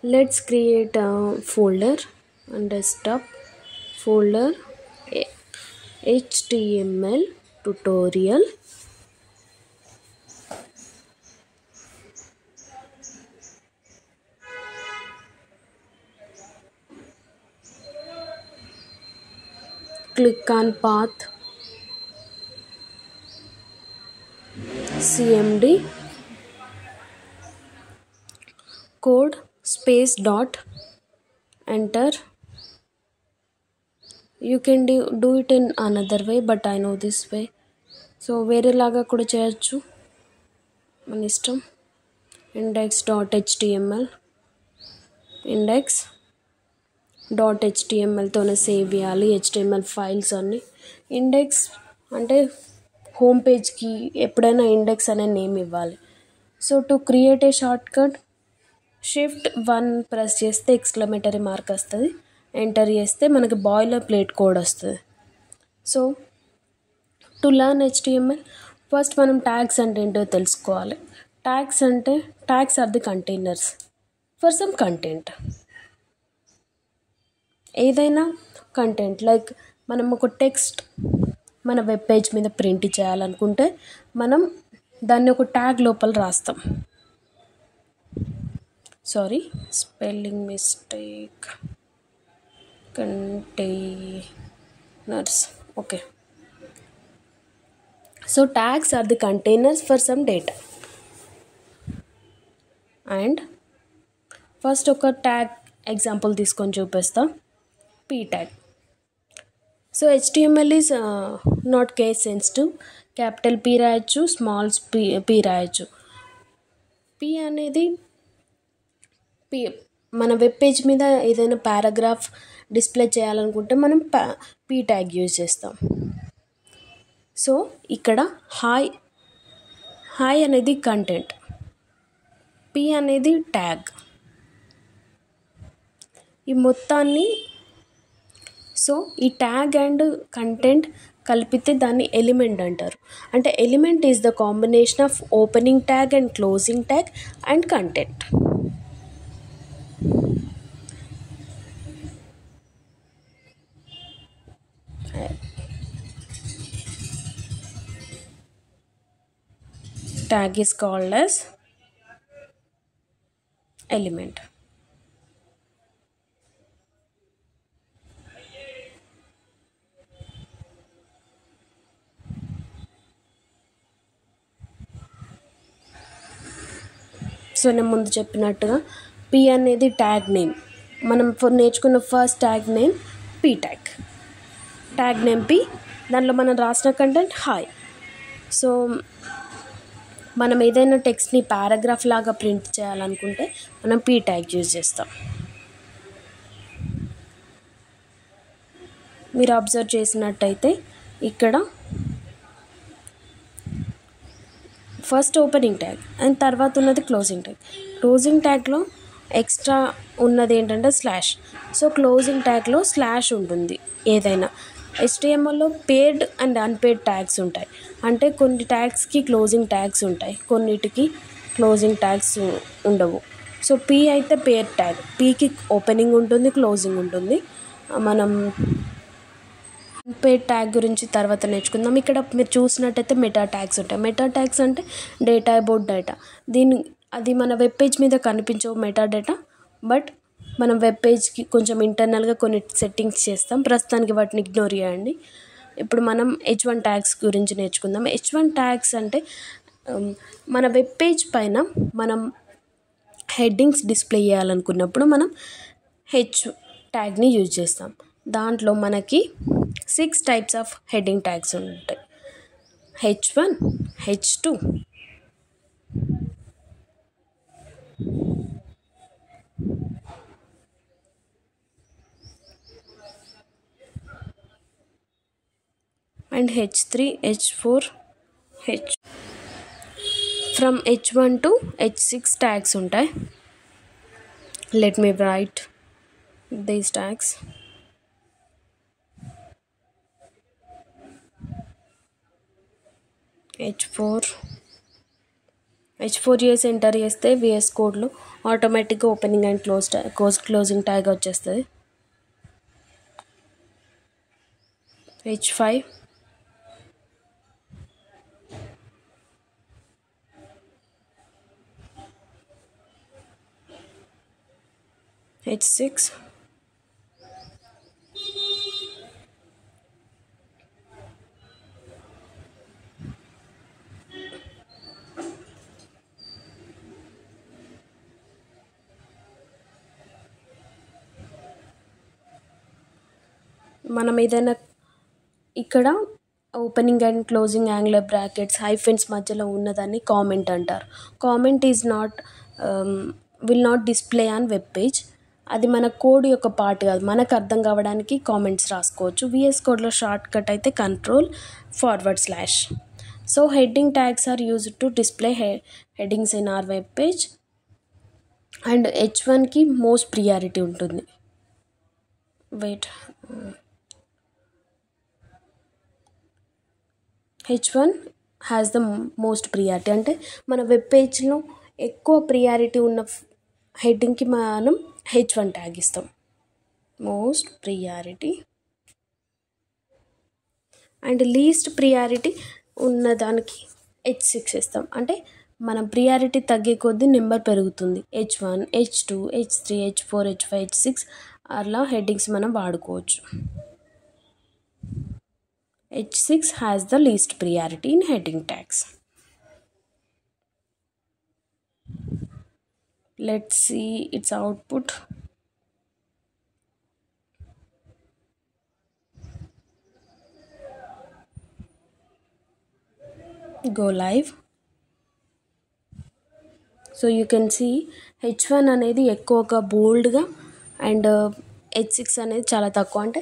Let's create a folder on desktop. Folder HTML tutorial. Click on path, cmd, code space dot, enter. You can do it in another way, but I know this way. So వేరేలాగా కూడా చేయొచ్చు, మన ఇష్టం. index.html, index.htmlతోనే save చేయాలి HTML files అన్నీ. Index అంటే home పేజ్కి ఎప్పుడైనా ఇండెక్స్ అనే నేమ్ ఇవ్వాలి. So to create a short cut, Shift 1 press చేస్తే ఎక్స్క్లమేటరీ మార్క్ వస్తుంది. ఎంటర్ చేస్తే మనకి బాయిలర్ ప్లేట్ కోడ్ వస్తుంది. So to learn HTML, first మనం ట్యాగ్స్ అంటే ఏంటో తెలుసుకోవాలి. Tags are the containers for some content. ఏదైనా కంటెంట్ లైక్ మనం ఒక టెక్స్ట్ మన వెబ్ పేజ్ మీద ప్రింట్ చేయాలనుకుంటే మనం దాన్ని ఒక ట్యాగ్ లోపల రాస్తాం. Sorry, spelling mistake. Containers, okay. So tags are the containers for some data. And first ఒక ట్యాగ్ ఎగ్జాంపుల్ తీసుకొని చూపిస్తా. p tag. So HTML is not case sensitive. Capital P రాయొచ్చు, స్మాల్ p రాయొచ్చు. p అనేది మన web page మీద ఏదైనా paragraph display చేయాలనుకుంటే మనం p ట్యాగ్ యూజ్ చేస్తాం. సో ఇక్కడ హాయ్ అనేది కంటెంట్, p అనేది ట్యాగ్. ఈ మొత్తాన్ని, సో ఈ ట్యాగ్ అండ్ కంటెంట్ కలిపితే దాన్ని ఎలిమెంట్ అంటారు. అంటే element is the combination of opening tag and closing tag and content. Tag is called as element. So నేను ముందు చెప్పినట్టుగా p అనేది ట్యాగ్ నేమ్. మనం నేర్చుకున్న first tag name p tag. Tag name p, దాంట్లో మనం రాసిన కంటెంట్ హాయ్. సో మనం ఏదైనా టెక్స్ట్ని పారాగ్రాఫ్ లాగా ప్రింట్ చేయాలనుకుంటే మనం p ట్యాగ్ యూజ్ చేస్తాం. మీరు అబ్జర్వ్ చేసినట్టయితే ఇక్కడ ఫస్ట్ ఓపెనింగ్ ట్యాగ్ అండ్ తర్వాత ఉన్నది క్లోజింగ్ ట్యాగ్. క్లోజింగ్ ట్యాగ్లో ఎక్స్ట్రా ఉన్నది ఏంటంటే స్లాష్. సో క్లోజింగ్ ట్యాగ్లో స్లాష్ ఉంటుంది. ఏదైనా HTMLలో పేర్డ్ అండ్ అన్పేర్డ్ ట్యాగ్స్ ఉంటాయి. అంటే కొన్ని ట్యాగ్స్కి క్లోజింగ్ ట్యాగ్స్ ఉంటాయి, కొన్నిటికి క్లోజింగ్ ట్యాగ్స్ ఉండవు. సో p అయితే పేర్డ్ ట్యాగ్, pకి ఓపెనింగ్ ఉంటుంది, క్లోజింగ్ ఉంటుంది. మనం అన్పేర్డ్ ట్యాగ్ గురించి తర్వాత నేర్చుకుందాం. ఇక్కడ మీరు చూసినట్టయితే మెటా ట్యాగ్స్ ఉంటాయి. మెటా ట్యాగ్స్ అంటే డేటా అబౌట్ డేటా. అది మన వెబ్ పేజ్ మీద కనిపించవు మెటా డేటా, బట్ మనం వెబ్ పేజ్కి కొంచెం ఇంటర్నల్గా కొన్ని సెట్టింగ్స్ చేస్తాం. ప్రస్తుతానికి వాటిని ఇగ్నోర్ చేయండి. ఇప్పుడు మనం H1 ట్యాగ్స్ గురించి నేర్చుకుందాం. H1 ట్యాగ్స్ అంటే మన వెబ్ పేజ్ పైన మనం హెడ్డింగ్స్ డిస్ప్లే చేయాలనుకున్నప్పుడు మనం H ట్యాగ్ని యూజ్ చేస్తాం. దాంట్లో మనకి 6 టైప్స్ ఆఫ్ హెడ్డింగ్ ట్యాగ్స్ ఉంటాయి. H1, H2, and H3, H4, H. From H1 to H6 tags ఉంటాయి. Let me write these tags. H4, H4 enter చేస్తే VS కోడ్లో ఆటోమేటిక్గా ఓపెనింగ్ అండ్ క్లోజింగ్ ట్యాగ్ వచ్చేస్తుంది. H5, H6, మనం ఏదైనా ఇక్కడ opening and closing angular brackets hyphens మధ్యలో ఉన్నదాన్ని కామెంట్ అంటారు. Comment is not will not display on web page. అది మన కోడ్ యొక్క పార్ట్ కాదు, మనకు అర్థం కావడానికి కామెంట్స్ రాసుకోవచ్చు. VS కోడ్లో షార్ట్ కట్ అయితే Ctrl//. So heading tags are used to display headings in our web page. And H1కి మోస్ట్ ప్రియారిటీ ఉంటుంది. H1 has the most priority. అంటే మన వెబ్ పేజ్లో ఎక్కువ ప్రియారిటీ ఉన్న హెడ్డింగ్కి మనం H1 ట్యాగ్ ఇస్తాం, most priority. And least priority ఉన్నదానికి H6 ఇస్తాం. అంటే మనం ప్రియారిటీ తగ్గే కొద్దీ నెంబర్ పెరుగుతుంది. H1, H2, H3, H4, H5, H6 అలా హెడ్డింగ్స్ మనం వాడుకోవచ్చు. H6 has the least priority in heading tags. Let's see its output. Go live. So you can see H1 అనేది ఎక్కువగా బోల్డ్గా అండ్ H6 అనేది చాలా తక్కువ. అంటే